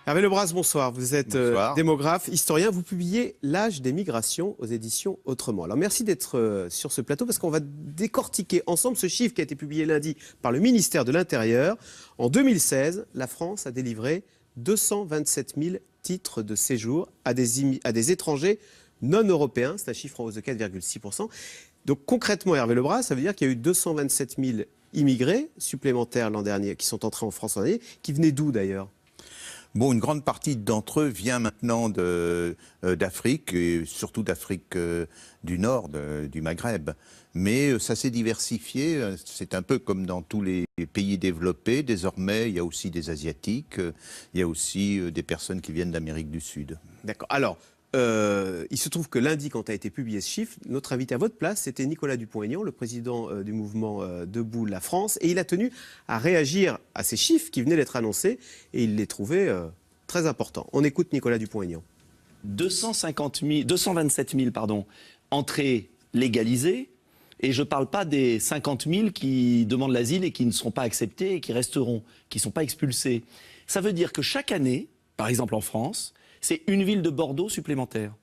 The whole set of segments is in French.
Hervé Lebras, bonsoir. Vous êtes démographe, historien. Vous publiez L'âge des migrations aux éditions Autrement. Alors merci d'être sur ce plateau parce qu'on va décortiquer ensemble ce chiffre qui a été publié lundi par le ministère de l'Intérieur. En 2016, la France a délivré 227 000 titres de séjour à des étrangers non européens. C'est un chiffre en hausse de 4,6%. Donc concrètement, Hervé Lebras, ça veut dire qu'il y a eu 227 000 immigrés supplémentaires l'an dernier qui sont entrés en France l'an dernier, qui venaient d'où d'ailleurs ? Bon, une grande partie d'entre eux vient maintenant d'Afrique, et surtout d'Afrique du Nord, du Maghreb. Mais ça s'est diversifié, c'est un peu comme dans tous les pays développés. Désormais, il y a aussi des Asiatiques, il y a aussi des personnes qui viennent d'Amérique du Sud. D'accord. Alors, il se trouve que lundi, quand a été publié ce chiffre, notre invité à votre place, c'était Nicolas Dupont-Aignan, le président du mouvement Debout la France. Et il a tenu à réagir à ces chiffres qui venaient d'être annoncés et il les trouvait très importants. On écoute Nicolas Dupont-Aignan. 227 000 entrées légalisées. Et je ne parle pas des 50 000 qui demandent l'asile et qui ne seront pas acceptés et qui resteront, qui ne sont pas expulsés. Ça veut dire que chaque année, par exemple en France, c'est une ville de Bordeaux supplémentaire.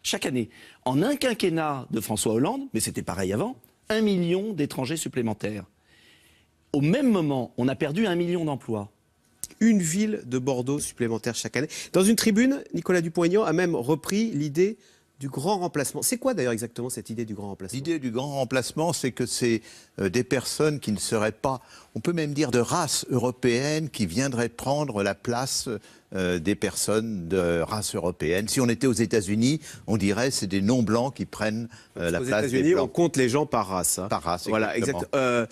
Chaque année. En un quinquennat de François Hollande, mais c'était pareil avant, 1 million d'étrangers supplémentaires. Au même moment, on a perdu 1 million d'emplois. Une ville de Bordeaux supplémentaire chaque année. Dans une tribune, Nicolas Dupont-Aignan a même repris l'idée du grand remplacement. C'est quoi d'ailleurs exactement cette idée du grand remplacement ? L'idée du grand remplacement, c'est que c'est des personnes qui ne seraient pas, on peut même dire de race européenne, qui viendraient prendre la place des personnes de race européenne. Si on était aux États-Unis, on dirait que c'est des non-blancs qui prennent la place des blancs. Aux États-Unis, on compte les gens par race. Hein. Par race, voilà, exactement.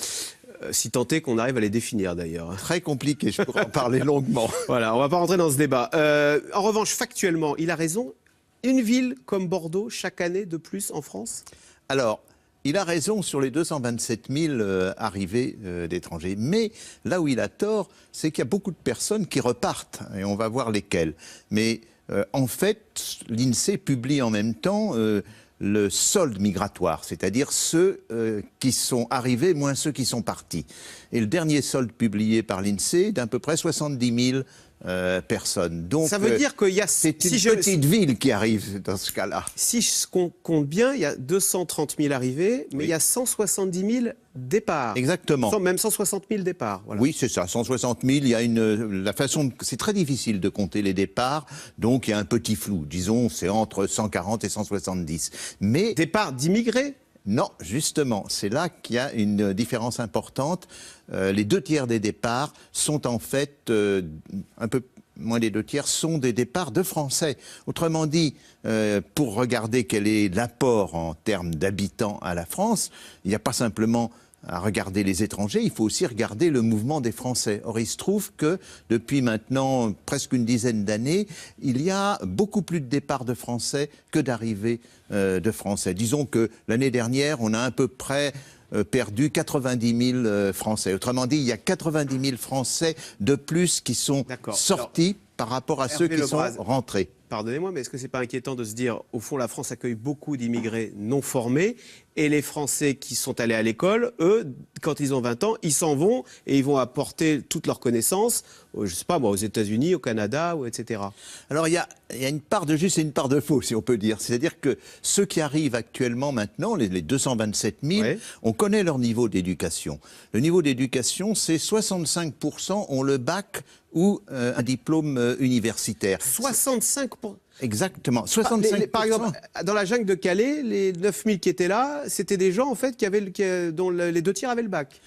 Si tant est qu'on arrive à les définir d'ailleurs. Très compliqué, je pourrais en parler longuement. Voilà, on ne va pas rentrer dans ce débat. En revanche, factuellement, il a raison. Une ville comme Bordeaux, chaque année de plus en France ? Alors, il a raison sur les 227 000 arrivées d'étrangers. Mais là où il a tort, c'est qu'il y a beaucoup de personnes qui repartent. Et on va voir lesquelles. Mais en fait, l'INSEE publie en même temps le solde migratoire, c'est-à-dire ceux qui sont arrivés moins ceux qui sont partis. Et le dernier solde publié par l'INSEE d'à peu près 70 000 personnes. Donc, ça veut dire qu'il y a... C'est une petite ville qui arrive dans ce cas-là. Si je compte bien, il y a 230 000 arrivées, mais oui, il y a 170 000 départs. Exactement. Même 160 000 départs. Voilà. Oui, c'est ça, 160 000. Il y a c'est très difficile de compter les départs, donc il y a un petit flou. Disons, c'est entre 140 et 170. Mais... Départs d'immigrés ? Non, justement, c'est là qu'il y a une différence importante. Les 2 tiers des départs sont en fait, un peu moins des 2 tiers, sont des départs de Français. Autrement dit, pour regarder quel est l'apport en termes d'habitants à la France, il n'y a pas simplement à regarder les étrangers, il faut aussi regarder le mouvement des Français. Or, il se trouve que depuis maintenant presque une dizaine d'années, il y a beaucoup plus de départs de Français que d'arrivées de Français. Disons que l'année dernière, on a à peu près perdu 90 000 Français. Autrement dit, il y a 90 000 Français de plus qui sont sortis par rapport à ceux qui sont rentrés. Pardonnez-moi, mais est-ce que c'est pas inquiétant de se dire, au fond, la France accueille beaucoup d'immigrés non formés et les Français qui sont allés à l'école, eux, quand ils ont 20 ans, ils s'en vont et ils vont apporter toutes leurs connaissances, je sais pas moi, aux États-Unis, au Canada, etc. Alors il y a une part de juste et une part de faux, si on peut dire. C'est-à-dire que ceux qui arrivent actuellement maintenant, les 227 000, ouais, on connaît leur niveau d'éducation. Le niveau d'éducation, c'est 65% ont le bac ou un diplôme universitaire. 65%. Exactement. 65%. Par exemple, dans la jungle de Calais, les 9000 qui étaient là, c'était des gens en fait dont les 2 tiers avaient le bac.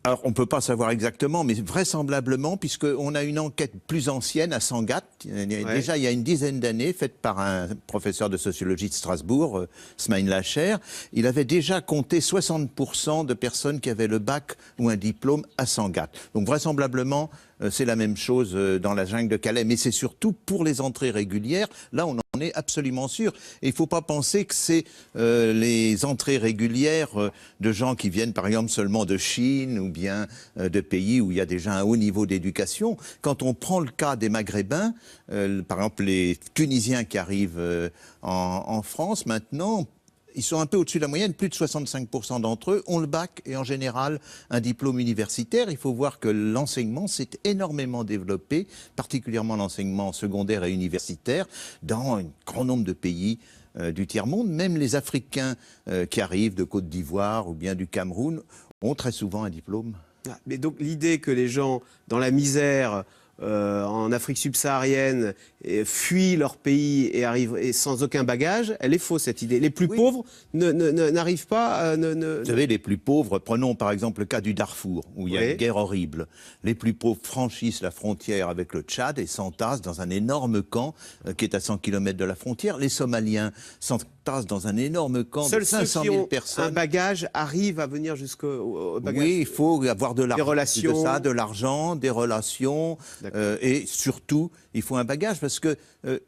Alors, on ne peut pas savoir exactement, mais vraisemblablement, puisqu'on a une enquête plus ancienne à Sangatte, déjà il y a une dizaine d'années, faite par un professeur de sociologie de Strasbourg, Smaïn Lacher. Il avait déjà compté 60% de personnes qui avaient le bac ou un diplôme à Sangatte. Donc vraisemblablement, c'est la même chose dans la jungle de Calais, mais c'est surtout pour les entrées régulières. Là, on en est absolument sûr. Et il ne faut pas penser que c'est les entrées régulières de gens qui viennent, par exemple, seulement de Chine ou bien de pays où il y a déjà un haut niveau d'éducation. Quand on prend le cas des Maghrébins, par exemple, les Tunisiens qui arrivent en France maintenant, ils sont un peu au-dessus de la moyenne. Plus de 65% d'entre eux ont le bac et en général un diplôme universitaire. Il faut voir que l'enseignement s'est énormément développé, particulièrement l'enseignement secondaire et universitaire, dans un grand nombre de pays du tiers-monde. Même les Africains qui arrivent de Côte d'Ivoire ou bien du Cameroun ont très souvent un diplôme. Ah, mais donc l'idée que les gens dans la misère en Afrique subsaharienne fuient leur pays et arrivent sans aucun bagage, elle est fausse cette idée. Les plus pauvres n'arrivent pas Vous savez, les plus pauvres, prenons par exemple le cas du Darfour, où il y a une guerre horrible. Les plus pauvres franchissent la frontière avec le Tchad et s'entassent dans un énorme camp qui est à 100 km de la frontière. Les Somaliens s'entassent dans un énorme camp de 500 000 personnes. Un bagage arrive à venir jusqu'au bagage. Oui, il faut avoir de relations, de l'argent, des relations, et surtout, il faut un bagage parce que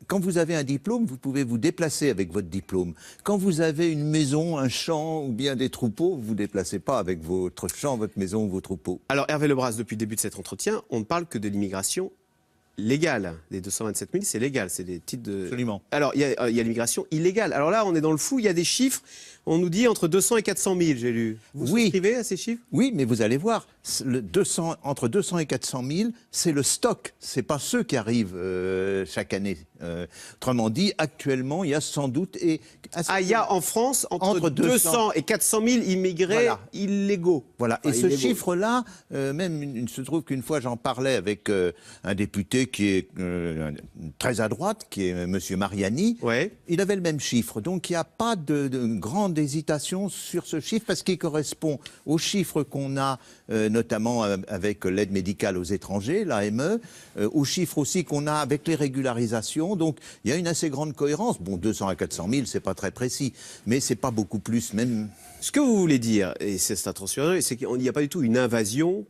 quand vous avez un diplôme, vous pouvez vous déplacer avec votre diplôme. Quand vous avez une maison, un champ ou bien des troupeaux, vous ne vous déplacez pas avec votre champ, votre maison ou vos troupeaux. Alors Hervé Lebras, depuis le début de cet entretien, on ne parle que de l'immigration légale. Les 227 000, c'est légal, c'est des titres de... Absolument. Alors il y a l'immigration illégale. Alors là, on est dans le flou, il y a des chiffres. On nous dit entre 200 et 400 000, j'ai lu. Vous souscrivez à ces chiffres? Oui, mais vous allez voir, entre 200 et 400 000, c'est le stock, c'est pas ceux qui arrivent chaque année. Autrement dit, actuellement, il y a sans doute... il y a en France entre 200 et 400 000 immigrés illégaux. Voilà, et ce chiffre-là, même il se trouve qu'une fois j'en parlais avec un député qui est très à droite, qui est M. Mariani, il avait le même chiffre. Donc il n'y a pas de grande hésitation sur ce chiffre parce qu'il correspond aux chiffres qu'on a notamment avec l'aide médicale aux étrangers, l'AME, aux chiffres aussi qu'on a avec les régularisations. Donc il y a une assez grande cohérence. Bon, 200 à 400 000, c'est pas très précis, mais c'est pas beaucoup plus même. Ce que vous voulez dire, et c'est attention, c'est qu'il n'y a pas du tout une invasion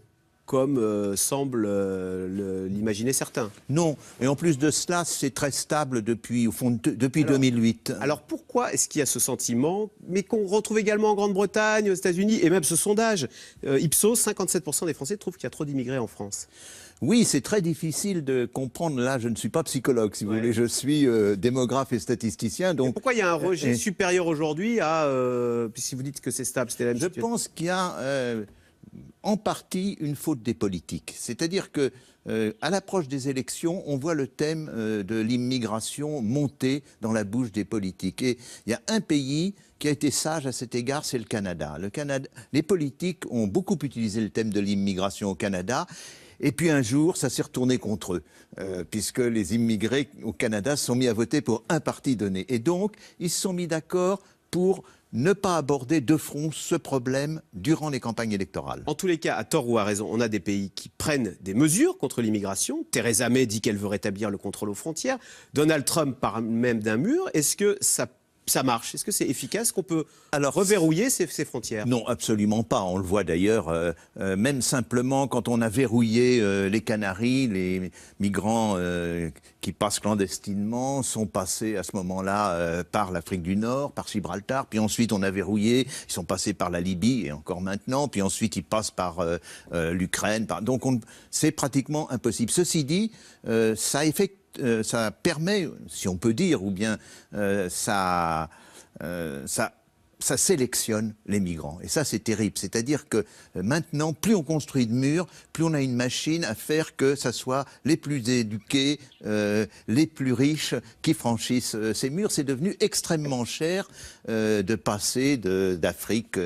comme semble l'imaginer certains. Non, et en plus de cela, c'est très stable depuis 2008. Alors pourquoi est-ce qu'il y a ce sentiment, mais qu'on retrouve également en Grande-Bretagne, aux États-Unis, et même ce sondage Ipsos, 57% des Français trouvent qu'il y a trop d'immigrés en France? Oui, c'est très difficile de comprendre. Là, je ne suis pas psychologue, si vous voulez. Je suis démographe et statisticien. Donc, et pourquoi il y a un rejet supérieur aujourd'hui à... si vous dites que c'est stable, c'était la même situation. Je pense qu'il y a... en partie une faute des politiques. C'est-à-dire que à l'approche des élections, on voit le thème de l'immigration monter dans la bouche des politiques. Et il y a un pays qui a été sage à cet égard, c'est le Canada. Les politiques ont beaucoup utilisé le thème de l'immigration au Canada. Et puis un jour, ça s'est retourné contre eux, puisque les immigrés au Canada se sont mis à voter pour un parti donné. Et donc, ils se sont mis d'accord pour ne pas aborder de front ce problème durant les campagnes électorales. En tous les cas, à tort ou à raison, on a des pays qui prennent des mesures contre l'immigration. Theresa May dit qu'elle veut rétablir le contrôle aux frontières. Donald Trump parle même d'un mur. Est-ce que ça marche? Est-ce que c'est efficace, qu'on peut reverrouiller ces frontières? Non, absolument pas. On le voit d'ailleurs, même simplement quand on a verrouillé les Canaries, les migrants qui passent clandestinement sont passés à ce moment-là par l'Afrique du Nord, par Gibraltar, puis ensuite on a verrouillé, ils sont passés par la Libye et encore maintenant, puis ensuite ils passent par l'Ukraine. Donc c'est pratiquement impossible. Ceci dit, ça permet, si on peut dire, ou bien ça sélectionne les migrants. Et ça, c'est terrible. C'est-à-dire que maintenant, plus on construit de murs, plus on a une machine à faire que ça soit les plus éduqués, les plus riches qui franchissent ces murs. C'est devenu extrêmement cher de passer d'Afrique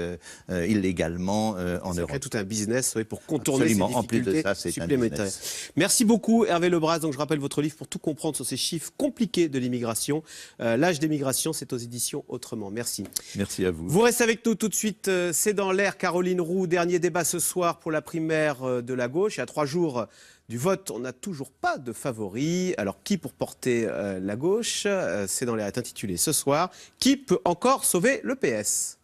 illégalement en Europe. C'est tout un business pour contourner ces difficultés en plus de ça, c'est supplémentaires. Merci beaucoup Hervé Lebras. Donc je rappelle votre livre pour tout comprendre sur ces chiffres compliqués de l'immigration. L'âge des migrations, c'est aux éditions Autrement. Merci. Merci à vous. Vous restez avec nous tout de suite. C'est dans l'air. Caroline Roux, dernier débat ce soir pour la primaire de la gauche. Et à 3 jours du vote, on n'a toujours pas de favori. Alors, qui pour porter la gauche? C'est dans l'air est intitulé ce soir. Qui peut encore sauver le PS?